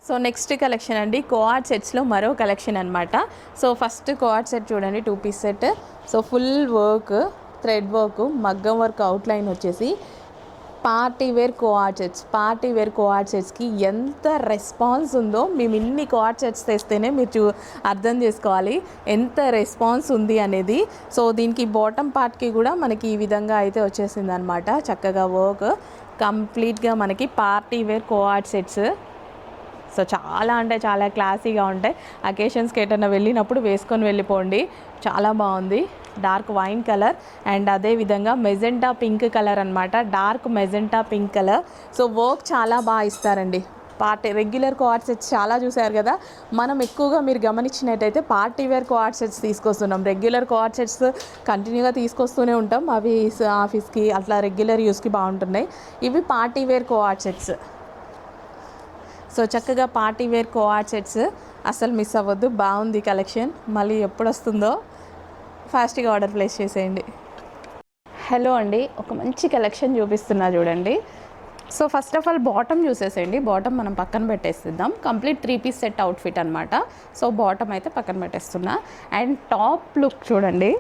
So next collection అండి coord సెట్స్లో మరో కలెక్షన్ అనమాట. సో ఫస్ట్ కోఆర్డ్ సెట్ చూడండి, 2 piece set. So full work, thread work, మగ్గం వర్క్ అవుట్లైన్ వచ్చేసి పార్టీ వేర్ కోఆర్డ్ సెట్స్కి ఎంత రెస్పాన్స్ ఉందో మేము ఇన్ని కోఆర్డ్ సెట్స్ తెస్తేనే మీరు అర్థం చేసుకోవాలి ఎంత రెస్పాన్స్ ఉంది అనేది. సో దీనికి బాటమ్ పార్ట్కి కూడా మనకి ఈ విధంగా అయితే వచ్చేసింది అనమాట. చక్కగా వర్క్ కంప్లీట్గా మనకి party wear coord sets. So చాలా అంటే చాలా క్లాసీగా ఉంటాయి. అకేషన్స్కి ఎటన్నా వెళ్ళినప్పుడు వేసుకొని వెళ్ళిపోండి. చాలా బాగుంది. డార్క్ వైన్ కలర్ అండ్ అదేవిధంగా మెజెంటా పింక్ కలర్ అనమాట. Dark magenta pink colour. So work చాలా బాగా ఇస్తారండి. రెగ్యులర్ కోఆర్డ్ సెట్స్ చాలా చూసారు కదా, మనం ఎక్కువగా మీరు గమనించినట్టయితే పార్టీ వేర్ కోఆర్డ్ సెట్స్ తీసుకొస్తున్నాం. రెగ్యులర్ కోఆర్డ్ సెట్స్ కంటిన్యూగా తీసుకొస్తూనే ఉంటాం, అవి ఆఫీస్కి అట్లా రెగ్యులర్ యూస్కి బాగుంటున్నాయి. ఇవి party wear coord sets. So చక్కగా పార్టీ వేర్ కోఆర్డ్ సెట్స్ అసలు మిస్ అవ్వద్దు. బాగుంది కలెక్షన్. మళ్ళీ ఎప్పుడు వస్తుందో ఫాస్ట్గా ఆర్డర్ ప్లేస్ చేసేయండి. హలో అండి, ఒక మంచి కలెక్షన్ చూపిస్తున్నా చూడండి. So first of all bottom చూసేసేయండి. బాటమ్ మనం పక్కన పెట్టేసిద్దాం. కంప్లీట్ 3 పీస్ సెట్ అవుట్ఫిట్ అనమాట. సో బాటమ్ అయితే పక్కన పెట్టేస్తున్నా. అండ్ టాప్ లుక్ చూడండి.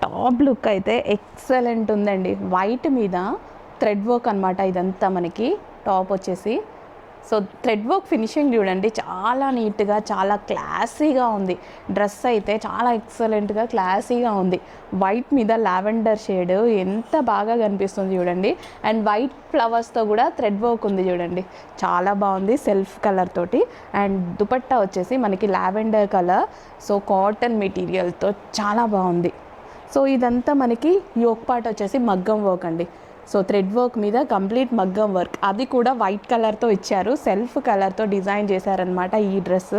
టాప్ లుక్ అయితే ఎక్సలెంట్ ఉందండి. వైట్ మీద థ్రెడ్ వర్క్ అనమాట. ఇదంతా మనకి టాప్ వచ్చేసి సో థ్రెడ్ వర్క్ ఫినిషింగ్ చూడండి, చాలా నీట్గా చాలా క్లాసీగా ఉంది. డ్రెస్ అయితే చాలా ఎక్సలెంట్గా క్లాసీగా ఉంది. వైట్ మీద లావెండర్ షేడ్ ఎంత బాగా కనిపిస్తుంది చూడండి. అండ్ వైట్ ఫ్లవర్స్తో కూడా థ్రెడ్ వర్క్ ఉంది చూడండి, చాలా బాగుంది. సెల్ఫ్ కలర్ తోటి. అండ్ దుపట్టా వచ్చేసి మనకి లావెండర్ కలర్. సో కాటన్ మెటీరియల్తో చాలా బాగుంది. సో ఇదంతా మనకి యోక్ పార్ట్ వచ్చేసి మగ్గం వర్క్ అండి. సో థ్రెడ్ వర్క్ మీద కంప్లీట్ మగ్గం వర్క్, అది కూడా వైట్ కలర్తో ఇచ్చారు. సెల్ఫ్ కలర్తో డిజైన్ చేశారనమాట. ఈ డ్రెస్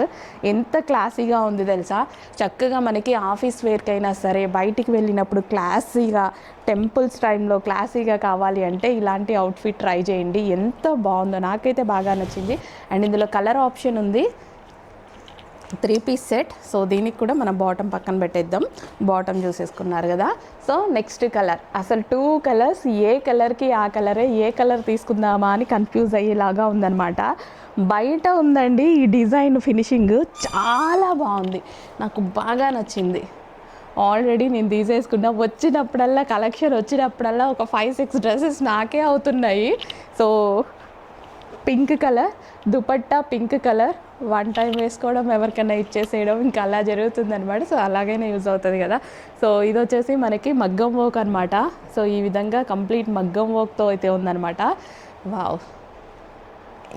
ఎంత క్లాసీగా ఉంది తెలుసా. చక్కగా మనకి ఆఫీస్ వేర్కైనా సరే, బయటికి వెళ్ళినప్పుడు క్లాసీగా, టెంపుల్స్ టైంలో క్లాసీగా కావాలి అంటే ఇలాంటి అవుట్ఫిట్ ట్రై చేయండి. ఎంత బాగుందో, నాకైతే బాగా నచ్చింది. అండ్ ఇందులో కలర్ ఆప్షన్ ఉంది. 3 పీస్ సెట్. సో దీనికి కూడా మనం బాటమ్ పక్కన పెట్టేద్దాం. బాటమ్ చూసేసుకున్నారు కదా. సో నెక్స్ట్ కలర్, అసలు 2 కలర్స్, ఏ కలర్కి ఆ కలరే, ఏ కలర్ తీసుకుందామా అని కన్ఫ్యూజ్ అయ్యేలాగా ఉందన్నమాట. బయట ఉందండి ఈ డిజైన్ ఫినిషింగ్ చాలా బాగుంది, నాకు బాగా నచ్చింది. ఆల్రెడీ నేను తీసేసుకున్నా. వచ్చినప్పుడల్లా కలెక్షన్ వచ్చినప్పుడల్లా ఒక 5-6 డ్రెస్సెస్ నాకే అవుతున్నాయి. So pink colour dupatta, pink colour, 1 time వేసుకోవడం, ఎవరికైనా ఇచ్చేసేయడం, ఇంకా అలా జరుగుతుంది అనమాట. సో అలాగైనా యూజ్ అవుతుంది కదా. సో ఇది వచ్చేసి మనకి మగ్గం వర్క్ అనమాట. సో ఈ విధంగా కంప్లీట్ మగ్గం వర్క్తో అయితే ఉందన్నమాట. వావ్,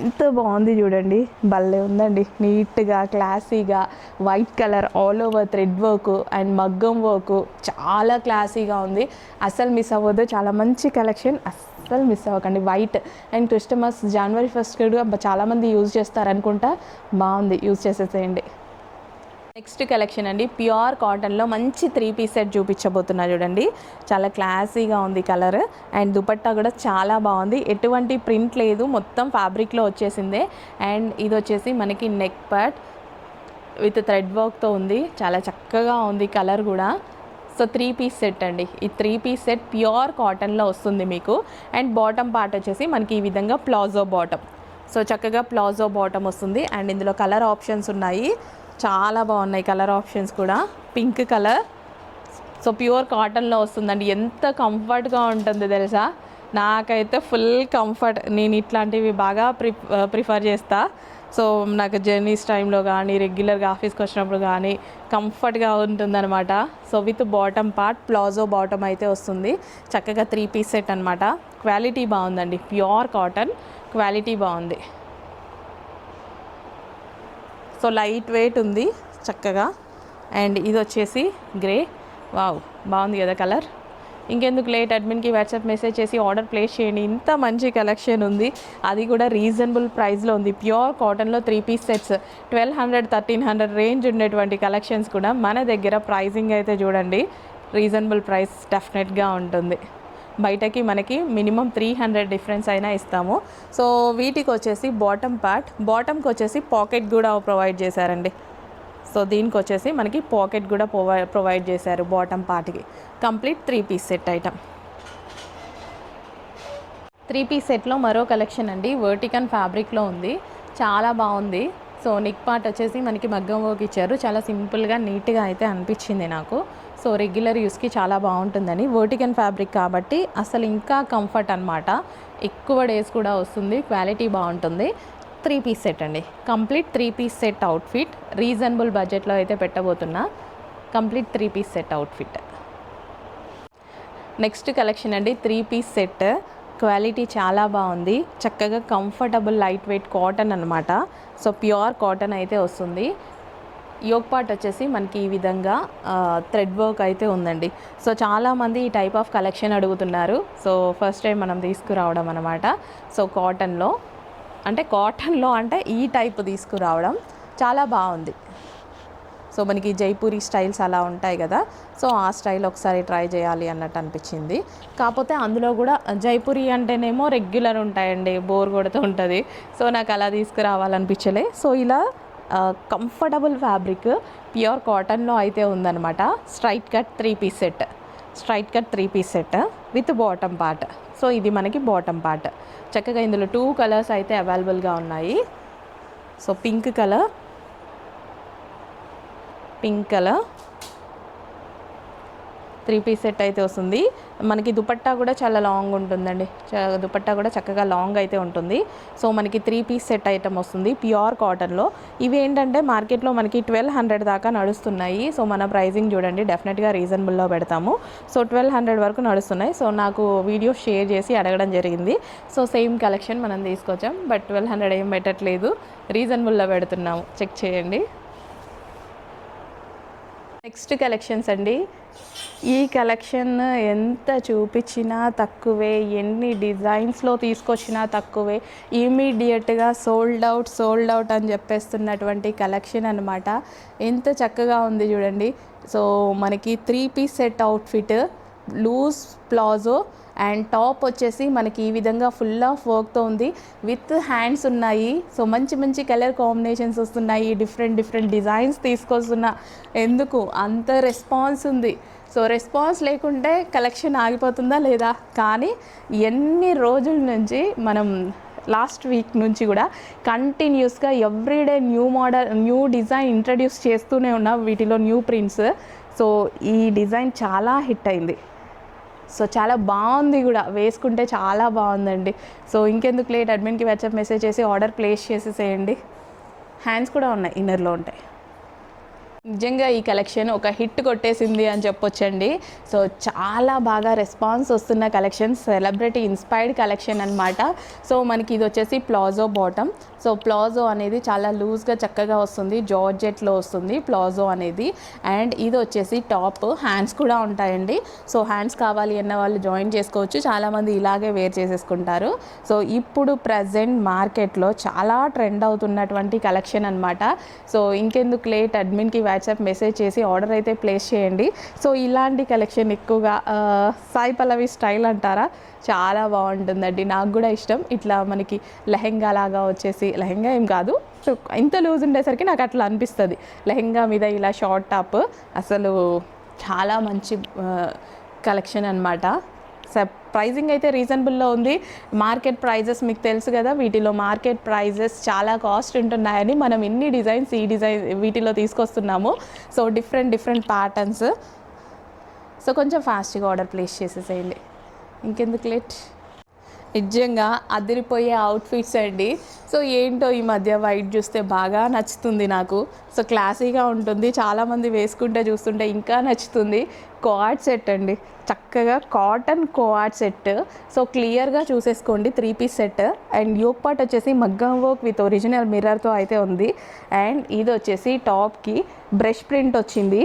ఎంత బాగుంది చూడండి, భలే ఉందండి. నీట్గా క్లాసీగా white colour all over thread work and మగ్గం వర్క్ చాలా క్లాసీగా ఉంది. అస్సలు మిస్ అవ్వద్దు. చాలా మంచి కలెక్షన్, అస్సలు మిస్ అవ్వకండి. White and Christmas January 1st కూడా చాలామంది యూజ్ చేస్తారనుకుంటా. బాగుంది, యూజ్ చేసేసేయండి. నెక్స్ట్ కలెక్షన్ అండి, ప్యూర్ కాటన్లో మంచి 3 పీస్ సెట్ చూపించబోతున్నా చూడండి. చాలా క్లాసీగా ఉంది కలర్. అండ్ దుపట్టా కూడా చాలా బాగుంది, ఎటువంటి ప్రింట్ లేదు, మొత్తం ఫ్యాబ్రిక్లో వచ్చేసిందే. అండ్ ఇది వచ్చేసి మనకి నెక్ పార్ట్ విత్ థ్రెడ్ వర్క్తో ఉంది, చాలా చక్కగా ఉంది కలర్ కూడా. సో 3 పీస్ సెట్ అండి. ఈ 3 పీస్ సెట్ ప్యూర్ కాటన్లో వస్తుంది మీకు. అండ్ బాటమ్ పార్ట్ వచ్చేసి మనకి ఈ విధంగా ప్లాజో బాటమ్. సో చక్కగా ప్లాజో బాటమ్ వస్తుంది. అండ్ ఇందులో కలర్ ఆప్షన్స్ ఉన్నాయి, చాలా బాగున్నాయి కలర్ ఆప్షన్స్ కూడా. Pink colour. సో ప్యూర్ కాటన్లో వస్తుందండి. ఎంత కంఫర్ట్గా ఉంటుంది తెలుసా, నాకైతే ఫుల్ కంఫర్ట్. నేను ఇట్లాంటివి బాగా ప్రిఫర్ చేస్తా. సో నాకు జర్నీస్ టైంలో కానీ, రెగ్యులర్గా ఆఫీస్కి వచ్చినప్పుడు కానీ కంఫర్ట్గా ఉంటుందన్నమాట. So with bottom part palazzo bottom అయితే వస్తుంది. చక్కగా 3 పీస్ సెట్ అనమాట. క్వాలిటీ బాగుందండి, ప్యూర్ కాటన్ క్వాలిటీ బాగుంది. సో లైట్ వెయిట్ ఉంది చక్కగా. అండ్ ఇది వచ్చేసి గ్రే. వావ్, బాగుంది కదా కలర్. ఇంకెందుకు లేట్, అడ్మిన్కి వాట్సాప్ మెసేజ్ చేసి ఆర్డర్ ప్లేస్ చేయండి. ఇంత మంచి కలెక్షన్ ఉంది, అది కూడా రీజనబుల్ ప్రైస్లో ఉంది. ప్యూర్ కాటన్లో 3 పీస్ సెట్స్ 1200-1300 రేంజ్ ఉండేటువంటి కలెక్షన్స్ కూడా మన దగ్గర. ప్రైజింగ్ అయితే చూడండి, రీజనబుల్ ప్రైస్ డెఫినెట్గా ఉంటుంది. బయటకి మనకి మినిమం 300 డిఫరెన్స్ అయినా ఇస్తాము. సో వీటికి వచ్చేసి బాటమ్ పార్ట్, బాటమ్కి వచ్చేసి పాకెట్ కూడా ప్రొవైడ్ చేశారండి. సో దీనికి వచ్చేసి మనకి పాకెట్ కూడా ప్రొవైడ్ చేశారు బాటమ్ పార్ట్కి. Complete 3 piece set item. 3 piece సెట్లో మరో కలెక్షన్ అండి, వర్టికన్ ఫ్యాబ్రిక్లో ఉంది, చాలా బాగుంది. సో నెక్ పార్ట్ వచ్చేసి మనకి మగ్గం వర్క్ ఇచ్చారు. చాలా సింపుల్గా నీట్గా అయితే అనిపించింది నాకు. సో రెగ్యులర్ యూస్కి చాలా బాగుంటుందని. వర్టికన్ ఫ్యాబ్రిక్ కాబట్టి అసలు ఇంకా కంఫర్ట్ అనమాట. ఎక్కువ డేస్ కూడా వస్తుంది, క్వాలిటీ బాగుంటుంది. 3 పీస్ సెట్ అండి, complete 3 piece set outfit. Reasonable బడ్జెట్లో అయితే పెట్టబోతున్నా. Complete 3 piece set outfit. Next collection అండి 3 పీస్ సెట్. క్వాలిటీ చాలా బాగుంది, చక్కగా కంఫర్టబుల్ లైట్ వెయిట్ కాటన్ అనమాట. సో ప్యూర్ కాటన్ అయితే వస్తుంది. యోక్ పార్ట్ వచ్చేసి మనకి ఈ విధంగా థ్రెడ్ వర్క్ అయితే ఉందండి. సో చాలామంది ఈ టైప్ ఆఫ్ కలెక్షన్ అడుగుతున్నారు. సో ఫస్ట్ టైం మనం తీసుకురావడం అనమాట. సో కాటన్లో అంటే ఈ టైప్ తీసుకురావడం చాలా బాగుంది. సో మనకి జైపూరి స్టైల్స్ అలా ఉంటాయి కదా, సో ఆ స్టైల్ ఒకసారి ట్రై చేయాలి అన్నట్టు అనిపించింది. కాకపోతే అందులో కూడా జైపూరి అంటేనేమో రెగ్యులర్ ఉంటాయండి, బోర్ కొడుతూ ఉంటుంది. సో నాకు అలా తీసుకురావాలనిపించలే. సో ఇలా కంఫర్టబుల్ ఫ్యాబ్రిక్ ప్యూర్ కాటన్లో అయితే ఉందన్నమాట. Straight cut 3 piece set, straight cut 3 piece set with bottom part. So ఇది మనకి బాటమ్ పార్ట్. చక్కగా ఇందులో 2 కలర్స్ అయితే అవైలబుల్గా ఉన్నాయి. So pink colour 3 piece set అయితే వస్తుంది. మనకి దుపట్టా కూడా చాలా లాంగ్ ఉంటుందండి. దుపట్టా కూడా చక్కగా లాంగ్ అయితే ఉంటుంది. సో మనకి 3 పీస్ సెట్ ఐటమ్ వస్తుంది ప్యూర్ కాటన్లో. ఇవి ఏంటంటే మార్కెట్లో మనకి 1200 దాకా నడుస్తున్నాయి. సో మన ప్రైజింగ్ చూడండి, డెఫినెట్గా రీజనబుల్లో పెడతాము. సో 1200 వరకు నడుస్తున్నాయి. సో నాకు వీడియో షేర్ చేసి అడగడం జరిగింది. సో సేమ్ కలెక్షన్ మనం తీసుకొచ్చాం, బట్ 1200 ఏం పెట్టట్లేదు, రీజనబుల్లో పెడుతున్నాము. చెక్ చేయండి. నెక్స్ట్ కలెక్షన్స్ అండి. ఈ కలెక్షన్ ఎంత చూపించినా తక్కువే, ఎన్ని డిజైన్స్లో తీసుకొచ్చినా తక్కువే. ఇమీడియట్గా సోల్డ్ అవుట్ అని చెప్పేస్తున్నటువంటి కలెక్షన్ అనమాట. ఎంత చక్కగా ఉంది చూడండి. సో మనకి 3 piece set outfit, loose palazzo and top వచ్చేసి మనకి ఈ విధంగా ఫుల్ ఆఫ్ వర్క్తో ఉంది, విత్ హ్యాండ్స్ ఉన్నాయి. సో మంచి కలర్ కాంబినేషన్స్ వస్తున్నాయి, డిఫరెంట్ డిజైన్స్ తీసుకొస్తున్నా. ఎందుకు అంత రెస్పాన్స్ ఉంది? సో రెస్పాన్స్ లేకుంటే కలెక్షన్ ఆగిపోతుందా లేదా? కానీ ఎన్ని రోజుల నుంచి మనం లాస్ట్ వీక్ నుంచి కూడా కంటిన్యూస్గా everyday new model, new design introduce చేస్తూనే ఉన్నా, వీటిలో న్యూ ప్రింట్స్. సో ఈ డిజైన్ చాలా హిట్ అయింది. సో చాలా బాగుంది కూడా, వేసుకుంటే చాలా బాగుందండి. సో ఇంకెందుకు లేట్, అడ్మిన్కి వాట్సాప్ మెసేజ్ చేసి ఆర్డర్ ప్లేస్ చేసేసేయండి. హ్యాండ్స్ కూడా ఉన్నాయి, ఇన్నర్లో ఉంటాయి. నిజంగా ఈ కలెక్షన్ ఒక హిట్ కొట్టేసింది అని చెప్పొచ్చండి. సో చాలా బాగా రెస్పాన్స్ వస్తున్న కలెక్షన్, సెలబ్రిటీ ఇన్స్పైర్డ్ కలెక్షన్ అనమాట. సో మనకి ఇది వచ్చేసి ప్లాజో బాటమ్. సో ప్లాజో అనేది చాలా లూజ్గా చక్కగా వస్తుంది, జార్జెట్లో వస్తుంది ప్లాజో అనేది. అండ్ ఇది వచ్చేసి టాప్, హ్యాండ్స్ కూడా ఉంటాయండి. సో హ్యాండ్స్ కావాలి అన్న వాళ్ళు జాయిన్ చేసుకోవచ్చు. చాలామంది ఇలాగే వేర్ చేసేసుకుంటారు. సో ఇప్పుడు ప్రజెంట్ మార్కెట్లో చాలా ట్రెండ్ అవుతున్నటువంటి కలెక్షన్ అనమాట. సో ఇంకెందుకు లేట్, అడ్మిన్కి వాట్సాప్ మెసేజ్ చేసి ఆర్డర్ అయితే ప్లేస్ చేయండి. సో ఇలాంటి కలెక్షన్ ఎక్కువగా సాయి పల్లవి స్టైల్ అంటారా, చాలా బాగుంటుందండి. నాకు కూడా ఇష్టం. ఇట్లా మనకి లెహెంగా లాగా వచ్చేసి, లెహెంగా ఏం కాదు, సో ఇంత లూజ్ ఉండేసరికి నాకు అట్లా అనిపిస్తుంది. లెహెంగా మీద ఇలా షార్ట్ టాప్, అసలు చాలా మంచి కలెక్షన్ అనమాట. ప్రైజింగ్ అయితే రీజనబుల్లో ఉంది. మార్కెట్ ప్రైజెస్ మీకు తెలుసు కదా, వీటిలో మార్కెట్ ప్రైజెస్ చాలా కాస్ట్ ఉంటున్నాయని మనం ఇన్ని డిజైన్స్ వీటిలో తీసుకొస్తున్నాము. So different patterns. సో కొంచెం ఫాస్ట్గా ఆర్డర్ ప్లేస్ చేసేసేయండి, ఇంకెందుకు లేట్. నిజంగా అదిరిపోయే అవుట్ఫిట్స్ అండి. సో ఏంటో ఈ మధ్య వైట్ చూస్తే బాగా నచ్చుతుంది నాకు. సో క్లాసీగా ఉంటుంది, చాలామంది వేసుకుంటే చూస్తుంటే ఇంకా నచ్చుతుంది. కోఆర్డ్ సెట్ అండి, చక్కగా కాటన్ కోఆర్డ్ సెట్. సో క్లియర్గా చూసేసుకోండి, 3 piece set. And yoke part వచ్చేసి మగ్గం వర్క్ విత్ ఒరిజినల్ మిర్రర్తో అయితే ఉంది. అండ్ ఇది వచ్చేసి టాప్కి బ్రష్ ప్రింట్ వచ్చింది,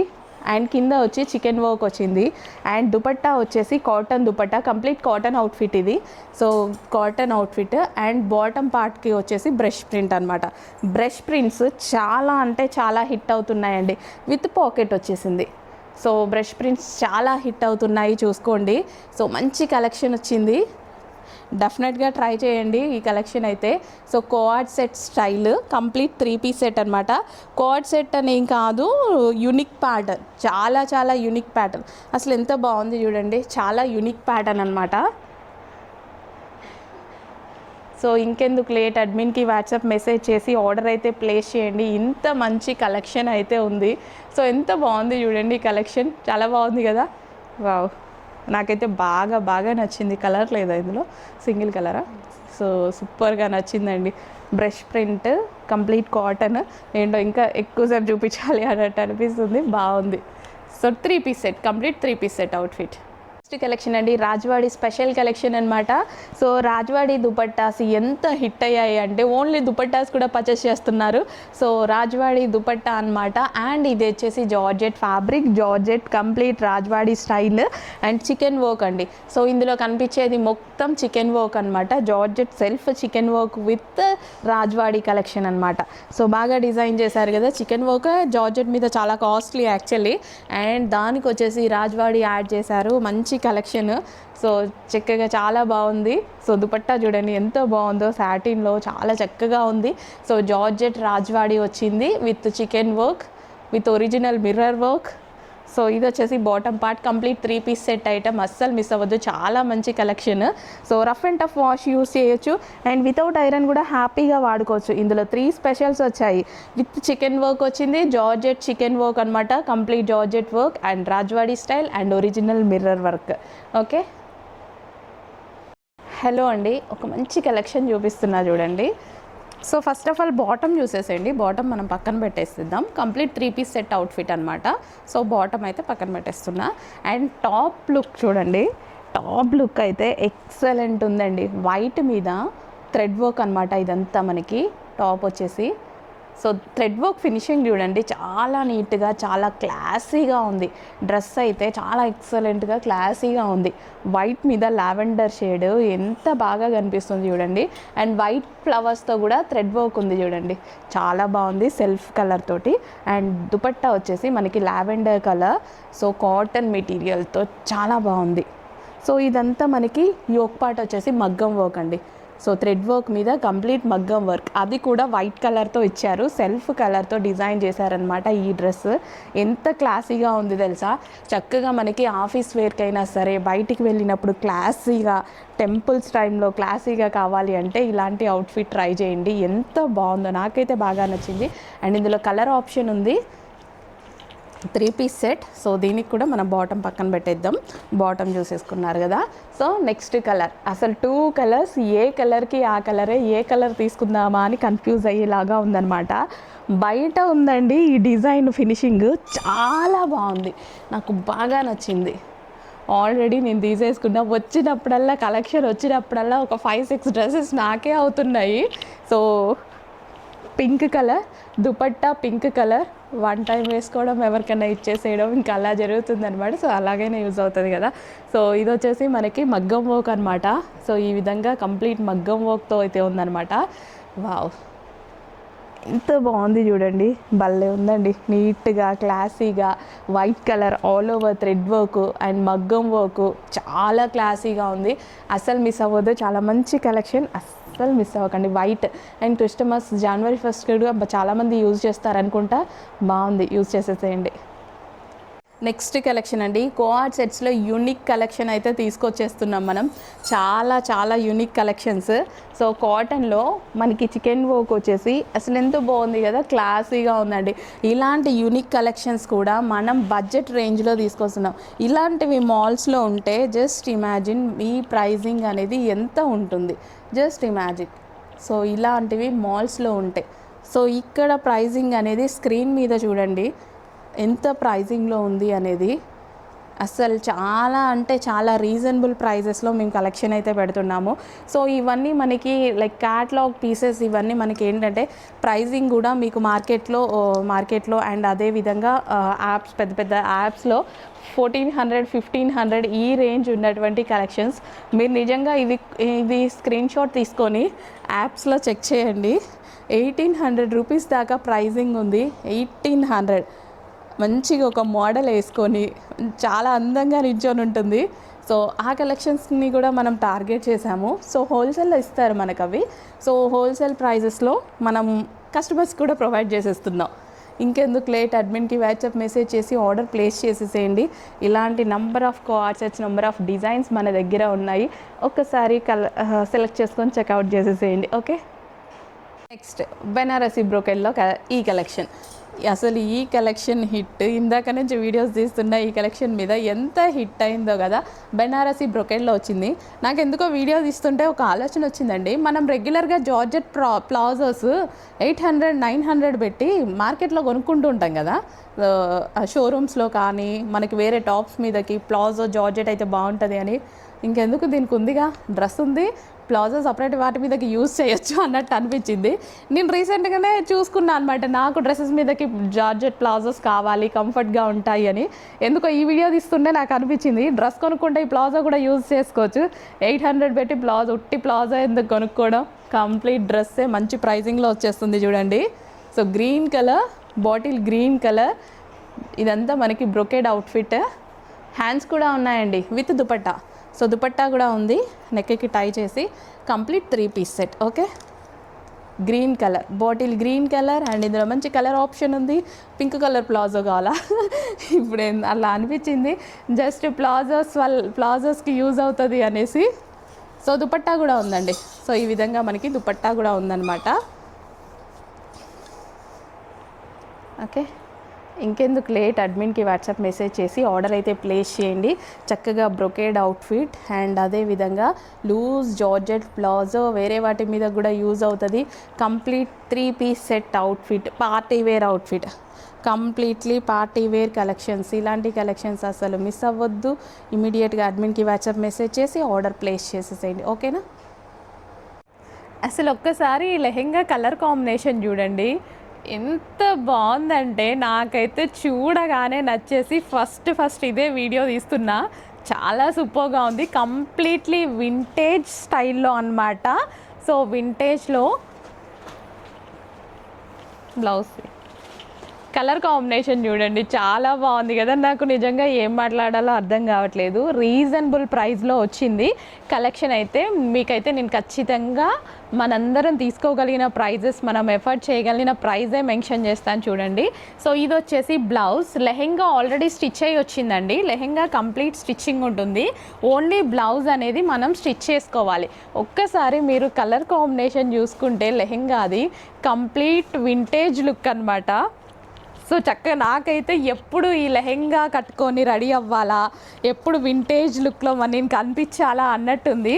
అండ్ కింద వచ్చి చికెన్ వర్క్ వచ్చింది. అండ్ దుపట్టా వచ్చేసి cotton dupatta, complete cotton outfit ఇది. So cotton outfit. And bottom పార్ట్కి వచ్చేసి బ్రష్ ప్రింట్ అనమాట. బ్రష్ ప్రింట్స్ చాలా అంటే చాలా హిట్ అవుతున్నాయండి, విత్ పాకెట్ వచ్చేసింది. సో బ్రష్ ప్రింట్స్ చాలా హిట్ అవుతున్నాయి, చూసుకోండి. సో మంచి కలెక్షన్ వచ్చింది, డెఫినెట్గా ట్రై చేయండి ఈ కలెక్షన్ అయితే. So coord set style, complete 3 piece set అనమాట. కోఆర్డ్ సెట్ అని ఏం కాదు, యూనిక్ ప్యాటర్న్, చాలా యూనిక్ ప్యాటర్న్. అసలు ఎంత బాగుంది చూడండి, చాలా యూనిక్ ప్యాటర్న్ అనమాట. సో ఇంకెందుకు లేట్, అడ్మిన్కి వాట్సాప్ మెసేజ్ చేసి ఆర్డర్ అయితే ప్లేస్ చేయండి. ఇంత మంచి కలెక్షన్ అయితే ఉంది. సో ఎంత బాగుంది చూడండి కలెక్షన్, చాలా బాగుంది కదా. వావ్, నాకైతే బాగా నచ్చింది. కలర్ లేదా ఇందులో, సింగిల్ కలరా? సో సూపర్గా నచ్చిందండి. Brush print, complete cotton. ఏంటో ఇంకా ఎక్కువసేపు చూపించాలి అన్నట్టు అనిపిస్తుంది. బాగుంది. So 3 piece set, complete 3 piece set outfit. Next collection అండి, రాజ్వాడి స్పెషల్ కలెక్షన్ అనమాట. సో రాజ్వాడి దుపట్టాస్ ఎంత హిట్ అయ్యాయి అంటే ఓన్లీ దుపట్టాస్ కూడా పర్చేస్ చేస్తున్నారు. సో రాజ్వాడి దుపట్టా అనమాట. అండ్ ఇది వచ్చేసి georgette fabric, georgette complete Rajwadi style and chicken work అండి. సో ఇందులో కనిపించేది మొత్తం చికెన్ వర్క్ అనమాట. Georgette self chicken work with Rajwadi collection అనమాట. సో బాగా డిజైన్ చేశారు కదా. చికెన్ వర్క్ జార్జెట్ మీద చాలా కాస్ట్లీ యాక్చువల్లీ. అండ్ దానికి వచ్చేసి రాజ్వాడి యాడ్ చేశారు. మంచి కలెక్షన్. సో చక్కగా చాలా బాగుంది. సో దుపట్టా చూడండి ఎంత బాగుందో, సాటిన్లో చాలా చక్కగా ఉంది. సో జార్జెట్ రాజ్వాడి వచ్చింది with chikan work, with original mirror work. So ఇది వచ్చేసి bottom part, complete 3 piece set item, అస్సలు మిస్ అవ్వద్దు. చాలా మంచి collection. So rough and tough wash use చేయొచ్చు అండ్ వితౌట్ ఐరన్ కూడా హ్యాపీగా వాడుకోవచ్చు. ఇందులో 3 స్పెషల్స్ వచ్చాయి. విత్ చికెన్ వర్క్ వచ్చింది, జార్జెట్ చికెన్ వర్క్ అనమాట, complete georgette work and Rajwadi style and original mirror work. Okay, hello అండి, ఒక మంచి కలెక్షన్ చూపిస్తున్నా చూడండి. So first of all bottom చూసేసేయండి. బాటమ్ మనం పక్కన పెట్టేసిద్దాం. కంప్లీట్ 3 పీస్ సెట్ అవుట్ఫిట్ అనమాట. సో బాటమ్ అయితే పక్కన పెట్టేస్తున్నా. అండ్ టాప్ లుక్ చూడండి. టాప్ లుక్ అయితే ఎక్సలెంట్ ఉందండి. వైట్ మీద థ్రెడ్ వర్క్ అనమాట ఇదంతా మనకి టాప్ వచ్చేసి. సో థ్రెడ్ వర్క్ ఫినిషింగ్ చూడండి, చాలా నీట్గా, చాలా క్లాసీగా ఉంది. డ్రెస్ అయితే చాలా ఎక్సలెంట్గా క్లాసీగా ఉంది. వైట్ మీద లావెండర్ షేడ్ ఎంత బాగా కనిపిస్తుంది చూడండి. అండ్ వైట్ ఫ్లవర్స్తో కూడా థ్రెడ్ వర్క్ ఉంది చూడండి, చాలా బాగుంది సెల్ఫ్ కలర్ తోటి. అండ్ దుపట్టా వచ్చేసి మనకి లావెండర్ కలర్. సో కాటన్ మెటీరియల్తో చాలా బాగుంది. సో ఇదంతా మనకి యోక్ పార్ట్ వచ్చేసి మగ్గం వర్క్ అండి. సో థ్రెడ్ వర్క్ మీద కంప్లీట్ మగ్గం వర్క్, అది కూడా వైట్ కలర్తో ఇచ్చారు, సెల్ఫ్ కలర్తో డిజైన్ చేశారనమాట. ఈ డ్రెస్ ఎంత క్లాసీగా ఉంది తెలుసా. చక్కగా మనకి ఆఫీస్ వేర్కైనా సరే, బయటికి వెళ్ళినప్పుడు క్లాసీగా, టెంపుల్స్ టైంలో క్లాసీగా కావాలి అంటే ఇలాంటి అవుట్ఫిట్ ట్రై చేయండి. ఎంత బాగుందో, నాకైతే బాగా నచ్చింది. అండ్ ఇందులో కలర్ ఆప్షన్ ఉంది, 3 పీస్ సెట్. సో దీనికి కూడా మనం బాటమ్ పక్కన పెట్టేద్దాం. బాటమ్ చూసేసుకున్నారు కదా. సో నెక్స్ట్ కలర్, అసలు 2 కలర్స్, ఏ కలర్కి ఆ కలరే, ఏ కలర్ తీసుకుందామా అని కన్ఫ్యూజ్ అయ్యేలాగా ఉందన్నమాట. బయట ఉందండి ఈ డిజైన్ ఫినిషింగ్, చాలా బాగుంది, నాకు బాగా నచ్చింది. ఆల్రెడీ నేను తీసేసుకున్నా. వచ్చినప్పుడల్లా కలెక్షన్ వచ్చినప్పుడల్లా ఒక 5-6 డ్రెస్సెస్ నాకే అవుతున్నాయి. So pink colour dupatta, pink colour, 1 time వేసుకోవడం, ఎవరికైనా ఇచ్చేసేయడం, ఇంకా అలా జరుగుతుంది అనమాట. సో అలాగైనా యూజ్ అవుతుంది కదా. సో ఇది వచ్చేసి మనకి మగ్గం వర్క్ అనమాట. సో ఈ విధంగా కంప్లీట్ మగ్గం వర్క్తో అయితే ఉందన్నమాట. వావ్, ఎంత బాగుంది చూడండి, భలే ఉందండి. నీట్గా క్లాసీగా white colour all over thread work and మగ్గం వర్క్, చాలా క్లాసీగా ఉంది. అస్సలు మిస్ అవ్వదు, చాలా మంచి కలెక్షన్, అస్సలు మిస్ అవ్వకండి. White and Christmas January 1st కూడా చాలామంది యూజ్ చేస్తారనుకుంటా. బాగుంది, యూజ్ చేసేసేయండి. నెక్స్ట్ కలెక్షన్ అండి, కోఆర్డ్ సెట్స్లో యూనిక్ కలెక్షన్ అయితే తీసుకొచ్చేస్తున్నాం మనం. చాలా యూనిక్ కలెక్షన్స్. సో కాటన్లో మనకి చికెన్ వర్క్ వచ్చేసి అసలు ఎంతో బాగుంది కదా, క్లాసీగా ఉందండి. ఇలాంటి యూనిక్ కలెక్షన్స్ కూడా మనం బడ్జెట్ రేంజ్లో తీసుకొస్తున్నాం. ఇలాంటివి మాల్స్లో ఉంటే జస్ట్ ఇమాజిన్ ఈ ప్రైజింగ్ అనేది ఎంత ఉంటుంది, జస్ట్ ఇమాజిన్. సో ఇలాంటివి మాల్స్లో ఉంటాయి. సో ఇక్కడ ప్రైజింగ్ అనేది స్క్రీన్ మీద చూడండి ఎంత ప్రైజింగ్లో ఉంది అనేది. అసలు చాలా అంటే చాలా రీజనబుల్ ప్రైజెస్లో మేము కలెక్షన్ అయితే పెడుతున్నాము. సో ఇవన్నీ మనకి లైక్ క్యాటలాగ్ పీసెస్, ఇవన్నీ మనకి ఏంటంటే ప్రైజింగ్ కూడా మీకు మార్కెట్లో అండ్ అదేవిధంగా యాప్స్, పెద్ద పెద్ద యాప్స్లో 1400, 1500 ఈ రేంజ్ ఉన్నటువంటి కలెక్షన్స్. మీరు నిజంగా ఇవి స్క్రీన్ షాట్ తీసుకొని యాప్స్లో చెక్ చేయండి. 1800 రూపీస్ దాకా ప్రైజింగ్ ఉంది. 1800 మంచిగా ఒక మోడల్ వేసుకొని చాలా అందంగా నిల్చొని ఉంటుంది. సో ఆ కలెక్షన్స్ని కూడా మనం టార్గెట్ చేసాము. సో హోల్సేల్లో ఇస్తారు మనకు అవి. సో హోల్సేల్ ప్రైజెస్లో మనం కస్టమర్స్ కూడా ప్రొవైడ్ చేసేస్తున్నాం. ఇంకెందుకు లేట్, అడ్మిన్కి వాట్సాప్ మెసేజ్ చేసి ఆర్డర్ ప్లేస్ చేసేసేయండి. ఇలాంటి number of co-ord sets, number of designs మన దగ్గర ఉన్నాయి. ఒక్కసారి సెలెక్ట్ చేసుకొని చెక్అవుట్ చేసేసేయండి. ఓకే, నెక్స్ట్ బెనారసీ బ్రోకెడ్లో ఈ కలెక్షన్. అసలు ఈ కలెక్షన్ హిట్, ఇందాక నుంచి వీడియోస్ తీస్తున్న ఈ కలెక్షన్ మీద ఎంత హిట్ అయిందో కదా. బెనారసీ బ్రొకెడ్లో వచ్చింది. నాకు ఎందుకో వీడియో తీస్తుంటే ఒక ఆలోచన వచ్చిందండి. మనం రెగ్యులర్గా జార్జెట్ ప్లాజోస్ 800-900 పెట్టి మార్కెట్లో కొనుక్కుంటూ ఉంటాం కదా, షోరూమ్స్లో కానీ మనకి వేరే టాప్స్ మీదకి ప్లాజో జార్జెట్ అయితే బాగుంటుంది అని. ఇంకెందుకు, దీనికి ఉందిగా, డ్రెస్ ఉంది, ప్లాజో సపరేట్ వాటి మీదకి యూజ్ చేయొచ్చు అన్నట్టు అనిపించింది. నేను రీసెంట్గానే చూసుకున్నాను అనమాట, నాకు డ్రెస్సెస్ మీదకి జార్జెట్ ప్లాజోస్ కావాలి, కంఫర్ట్గా ఉంటాయి అని. ఎందుకో ఈ వీడియో తీస్తుంటే నాకు అనిపించింది, డ్రెస్ కొనుక్కుంటే ఈ ప్లాజో కూడా యూజ్ చేసుకోవచ్చు. 800 పెట్టి ఉట్టి ప్లాజో ఎందుకు కొనుక్కోవడం, కంప్లీట్ డ్రెస్సే మంచి ప్రైజింగ్లో వచ్చేస్తుంది చూడండి. So green colour, bottle green colour, ఇదంతా మనకి బ్రొకేడ్ అవుట్ఫిట్. హ్యాండ్స్ కూడా ఉన్నాయండి విత్ దుపట్టా. సో దుపట్టా కూడా ఉంది, నెక్కి టై చేసి complete 3 piece set. Okay, green colour, bottle green colour, and ఇందులో మంచి కలర్ ఆప్షన్ ఉంది. పింక్ కలర్ ప్లాజో కావాలా ఇప్పుడు అలా అనిపించింది, జస్ట్ ప్లాజోస్కి యూజ్ అవుతుంది అనేసి. సో దుపట్టా కూడా ఉందండి. సో ఈ విధంగా మనకి దుపట్టా కూడా ఉందన్నమాట. ఓకే, ఇంకెందుకు లేట్, అడ్మిన్కి వాట్సాప్ మెసేజ్ చేసి ఆర్డర్ అయితే ప్లేస్ చేయండి. చక్కగా బ్రొకేడ్ అవుట్ఫిట్ అండ్ అదేవిధంగా లూజ్ జార్జెట్ ప్లాజో వేరే వాటి మీద కూడా యూజ్ అవుతుంది. Complete 3 piece set outfit, party wear outfit, completely party wear collections. ఇలాంటి కలెక్షన్స్ అసలు మిస్ అవ్వద్దు. ఇమీడియట్గా అడ్మిన్కి వాట్సాప్ మెసేజ్ చేసి ఆర్డర్ ప్లేస్ చేసేసేయండి. ఓకేనా. అసలు ఒక్కసారి లెహెంగా కలర్ కాంబినేషన్ చూడండి, ఎంత బాగుందంటే నాకైతే చూడగానే నచ్చేసి ఫస్ట్ ఇదే వీడియో తీస్తున్నా. చాలా సూపర్గా ఉంది, కంప్లీట్లీ వింటేజ్ స్టైల్లో అన్నమాట. సో వింటేజ్లో బ్లౌజ్ కలర్ కాంబినేషన్ చూడండి, చాలా బాగుంది కదా. నాకు నిజంగా ఏం మాట్లాడాలో అర్థం కావట్లేదు. రీజనబుల్ ప్రైస్లో వచ్చింది కలెక్షన్ అయితే. మీకైతే నేను ఖచ్చితంగా మనందరం తీసుకోగలిగిన ప్రైజెస్, మనం ఎఫర్ట్ చేయగలిగిన ప్రైజే మెన్షన్ చేస్తాను చూడండి. సో ఇది వచ్చేసి బ్లౌజ్. లెహెంగా ఆల్రెడీ స్టిచ్ అయ్యి వచ్చిందండి. లెహెంగా కంప్లీట్ స్టిచ్చింగ్ ఉంటుంది, ఓన్లీ బ్లౌజ్ అనేది మనం స్టిచ్ చేసుకోవాలి. ఒక్కసారి మీరు కలర్ కాంబినేషన్ చూసుకుంటే లెహెంగాది కంప్లీట్ వింటేజ్ లుక్ అనమాట. సో చక్కగా నాకైతే ఎప్పుడు ఈ లెహెంగా కట్టుకొని రెడీ అవ్వాలా, ఎప్పుడు వింటేజ్ లుక్లో నేను కనిపించాలా అన్నట్టుంది.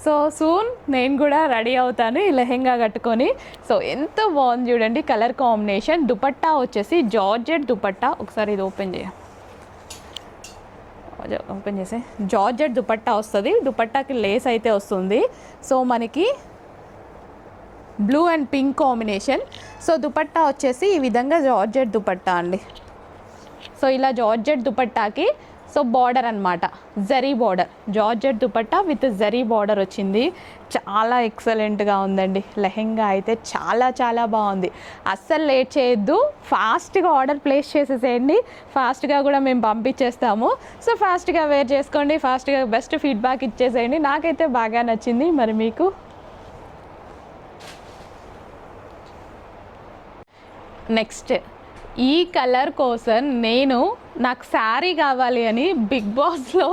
సో సూన్ నేను కూడా రెడీ అవుతాను ఈ లెహెంగా కట్టుకొని. సో ఎంత బాగుంది చూడండి కలర్ కాంబినేషన్. దుపట్టా వచ్చేసి జార్జెట్ దుపట్టా. ఒకసారి ఇది ఓపెన్ చేసే జార్జెట్ దుపట్టా వస్తుంది. దుపట్టాకి లేస్ అయితే వస్తుంది. సో మనకి blue and pink combination. So dupatta వచ్చేసి ఈ విధంగా జార్జెట్ దుపట్టా అండి. సో ఇలా జార్జెట్ దుపట్టాకి సో బార్డర్ అనమాట, zari border, georgette dupatta with zari border వచ్చింది. చాలా ఎక్సలెంట్గా ఉందండి లెహెంగా అయితే, చాలా బాగుంది. అస్సలు లేట్ చేయొద్దు, ఫాస్ట్గా ఆర్డర్ ప్లేస్ చేసేసేయండి. ఫాస్ట్గా కూడా మేము పంపించేస్తాము. సో ఫాస్ట్గా వేర్ చేసుకోండి, ఫాస్ట్గా బెస్ట్ ఫీడ్బ్యాక్ ఇచ్చేసేయండి. నాకైతే బాగా నచ్చింది, మరి మీకు? నెక్స్ట్ ఈ కలర్ కోసం నాకు శారీ కావాలి అని బిగ్ బాస్లో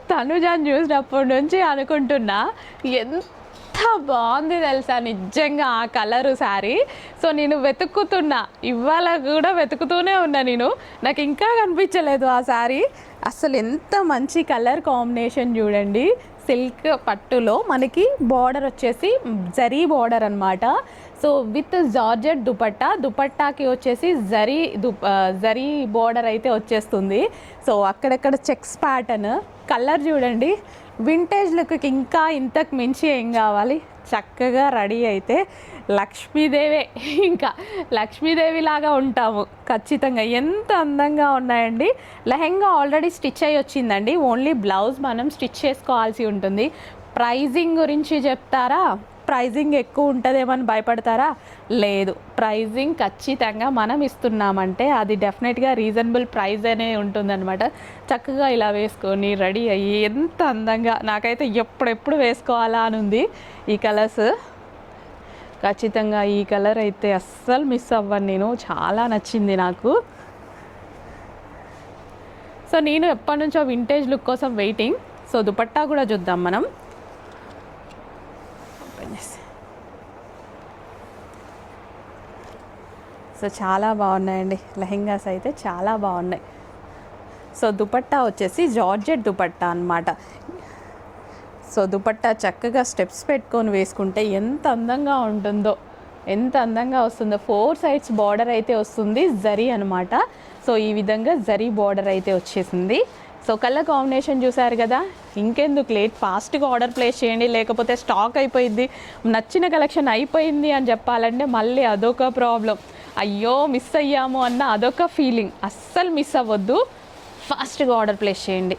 తనుజాని చూసినప్పటి నుంచి అనుకుంటున్నా. ఎంత బాగుంది తెలుసా నిజంగా ఆ కలరు శారీ. సో నేను వెతుక్కుతున్నా, ఇవాళ కూడా వెతుకుతూనే ఉన్నా నేను, నాకు ఇంకా కనిపించలేదు ఆ శారీ. అసలు ఎంత మంచి కలర్ కాంబినేషన్ చూడండి. సిల్క్ పట్టులో మనకి బార్డర్ వచ్చేసి జరీ బార్డర్ అనమాట. సో విత్ జార్జెట్ దుపట్టాకి వచ్చేసి జరీ బార్డర్ అయితే వచ్చేస్తుంది. సో అక్కడక్కడ చెక్స్ ప్యాటర్న్, కలర్ చూడండి, వింటేజ్ లుక్కి ఇంకా ఇంతకు మించి ఏం కావాలి. చక్కగా రెడీ అయితే లక్ష్మీదేవే, ఇంకా లక్ష్మీదేవి లాగా ఉంటాము ఖచ్చితంగా. ఎంత అందంగా ఉన్నాయండి. లెహెంగా ఆల్రెడీ స్టిచ్ అయ్యి వచ్చిందండి, ఓన్లీ బ్లౌజ్ మనం స్టిచ్ చేసుకోవాల్సి ఉంటుంది. ప్రైజింగ్ గురించి చెప్తారా? ప్రైజింగ్ ఎక్కువ ఉంటుందేమని భయపడతారా? లేదు, ప్రైజింగ్ ఖచ్చితంగా మనం ఇస్తున్నామంటే అది డెఫినెట్గా రీజనబుల్ ప్రైజ్ అనే ఉంటుందన్నమాట. చక్కగా ఇలా వేసుకొని రెడీ అయ్యి ఎంత అందంగా, నాకైతే ఎప్పుడెప్పుడు వేసుకోవాలా అని ఉంది ఈ కలర్స్. ఖచ్చితంగా ఈ కలర్ అయితే అస్సలు మిస్ అవ్వను నేను, చాలా నచ్చింది నాకు. సో నేను ఎప్పటి నుంచో వింటేజ్ లుక్ కోసం వెయిటింగ్. సో దుపట్టా కూడా చూద్దాం మనం. సో చాలా బాగున్నాయండి లెహెంగాస్ అయితే, చాలా బాగున్నాయి. సో దుపట్టా వచ్చేసి జార్జెట్ దుపట్టా అన్నమాట. సో దుపట్టా చక్కగా స్టెప్స్ పెట్టుకొని వేసుకుంటే ఎంత అందంగా ఉంటుందో, ఎంత అందంగా వస్తుందో. 4 సైడ్స్ బార్డర్ అయితే వస్తుంది, జరీ అనమాట. సో ఈ విధంగా జరీ బార్డర్ అయితే వచ్చేసింది. సో కలర్ కాంబినేషన్ చూసారు కదా, ఇంకెందుకు లేట్, ఫాస్ట్గా ఆర్డర్ ప్లేస్ చేయండి, లేకపోతే స్టాక్ అయిపోయింది. నచ్చిన కలెక్షన్ అయిపోయింది అని చెప్పాలంటే మళ్ళీ అదొక ప్రాబ్లం, అయ్యో మిస్ అయ్యాము అన్న అదొక ఫీలింగ్. అస్సలు మిస్ అవ్వద్దు, ఫాస్ట్గా ఆర్డర్ ప్లేస్ చేయండి.